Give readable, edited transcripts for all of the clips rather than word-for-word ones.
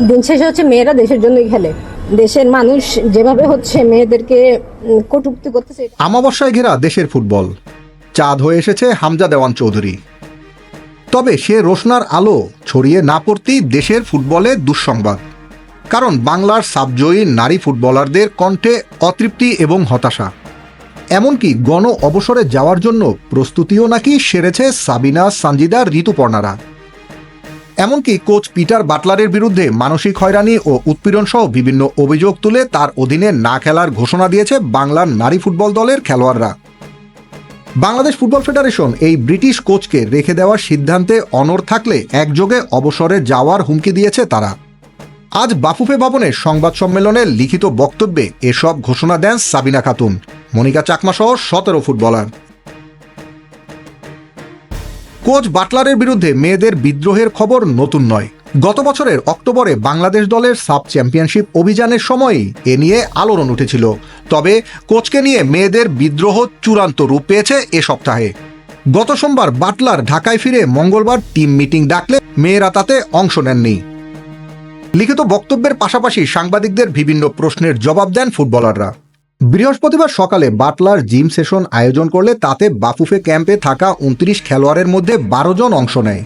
দিন শেষে হচ্ছে মেয়েরা দেশের জন্যই খেলে। দেশের মানুষ যেভাবে হচ্ছে মেয়েদেরকে কটূক্তি করতেছে। আমাবস্যায় ঘেরা দেশের ফুটবল, চাঁদ হয়ে এসেছে হামজা দেওয়ান চৌধুরী। তবে সে রোশনার আলো ছড়িয়ে না পড়তেই দেশের ফুটবলে দুঃসংবাদ। কারণ বাংলার সাবজয়ী নারী ফুটবলারদের কণ্ঠে অতৃপ্তি এবং হতাশা। এমনকি গণ অবসরে যাওয়ার জন্য প্রস্তুতিও নাকি সেরেছে সাবিনা, সানজিদা, ঋতুপর্ণারা। এমনকি কোচ পিটার বাটলারের বিরুদ্ধে মানসিক হয়রানি ও উৎপীড়ন সহ বিভিন্ন অভিযোগ তুলে তার অধীনে না খেলার ঘোষণা দিয়েছে বাংলার নারী ফুটবল দলের খেলোয়াড়রা। বাংলাদেশ ফুটবল ফেডারেশন এই ব্রিটিশ কোচকে রেখে দেওয়ার সিদ্ধান্তে অনড় থাকলে একযোগে অবসরে যাওয়ার হুমকি দিয়েছে তারা। আজ বাফুফে ভবনে সংবাদ সম্মেলনে লিখিত বক্তব্যে এসব ঘোষণা দেন সাবিনা খাতুন, মনিকা চাকমা সহ 17 ফুটবলার। কোচ বাটলারের বিরুদ্ধে মেয়েদের বিদ্রোহের খবর নতুন নয়। গত বছরের অক্টোবরে বাংলাদেশ দলের সাব চ্যাম্পিয়নশিপ অভিযানের সময়ই এ নিয়ে আলোড়ন উঠেছিল। তবে কোচকে নিয়ে মেয়েদের বিদ্রোহ চূড়ান্ত রূপ পেয়েছে এ সপ্তাহে। গত সোমবার বাটলার ঢাকায় ফিরে মঙ্গলবার টিম মিটিং ডাকলে মেয়েরা তাতে অংশ নেননি। লিখিত বক্তব্যের পাশাপাশি সাংবাদিকদের বিভিন্ন প্রশ্নের জবাব দেন ফুটবলাররা। বৃহস্পতিবার সকালে বাটলার জিম সেশন আয়োজন করলে তাতে বাফুফে ক্যাম্পে থাকা 29 খেলোয়াড়ের মধ্যে 12 জন অংশ নেয়।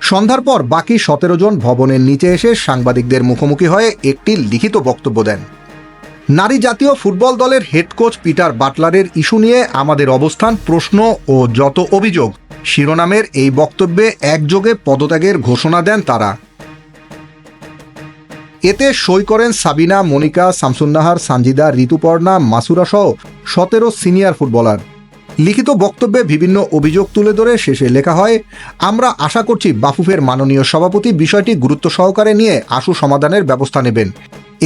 সন্ধ্যার পর বাকি 17 জন ভবনের নিচে এসে সাংবাদিকদের মুখোমুখি হয়ে একটি লিখিত বক্তব্য দেন। নারী জাতীয় ফুটবল দলের হেড কোচ পিটার বাটলারের ইস্যু নিয়ে আমাদের অবস্থান, প্রশ্ন ও যত অভিযোগ শিরোনামের এই বক্তব্যে একযোগে পদত্যাগের ঘোষণা দেন তারা। এতে সই করেন সাবিনা, মনিকা, শামসুন্নাহার, সানজিদা, ঋতুপর্ণা, মাসুরা সহ 17 সিনিয়র ফুটবলার। লিখিত বক্তব্যে বিভিন্ন অভিযোগ তুলে ধরে শেষে লেখা হয়, আমরা আশা করছি বাফুফের মাননীয় সভাপতি বিষয়টি গুরুত্ব সহকারে নিয়ে আশু সমাধানের ব্যবস্থা নেবেন।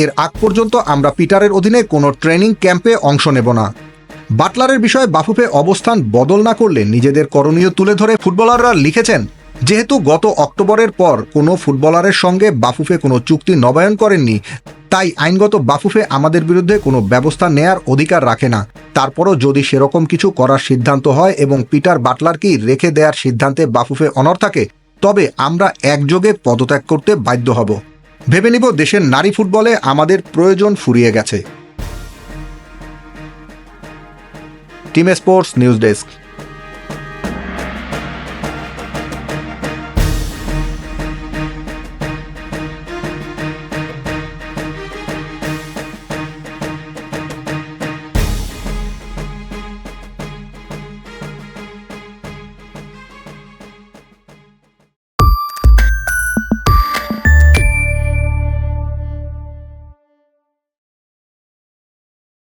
এর আগ পর্যন্ত আমরা পিটারের অধীনে কোনো ট্রেনিং ক্যাম্পে অংশ নেব না। বাটলারের বিষয়ে বাফুফে অবস্থান বদল না করলে নিজেদের করণীয় তুলে ধরে ফুটবলাররা লিখেছেন, যেহেতু গত অক্টোবরের পর কোনো ফুটবলারের সঙ্গে বাফুফে কোনো চুক্তি নবায়ন করেননি, তাই আইনগত বাফুফে আমাদের বিরুদ্ধে কোনো ব্যবস্থা নেয়ার অধিকার রাখে না। তারপরও যদি সেরকম কিছু করার সিদ্ধান্ত হয় এবং পিটার বাটলারকেই রেখে দেওয়ার সিদ্ধান্তে বাফুফে অনড় থাকে, তবে আমরা একযোগে পদত্যাগ করতে বাধ্য হব। ভেবে নিব দেশের নারী ফুটবলে আমাদের প্রয়োজন ফুরিয়ে গেছে। Team sports news desk.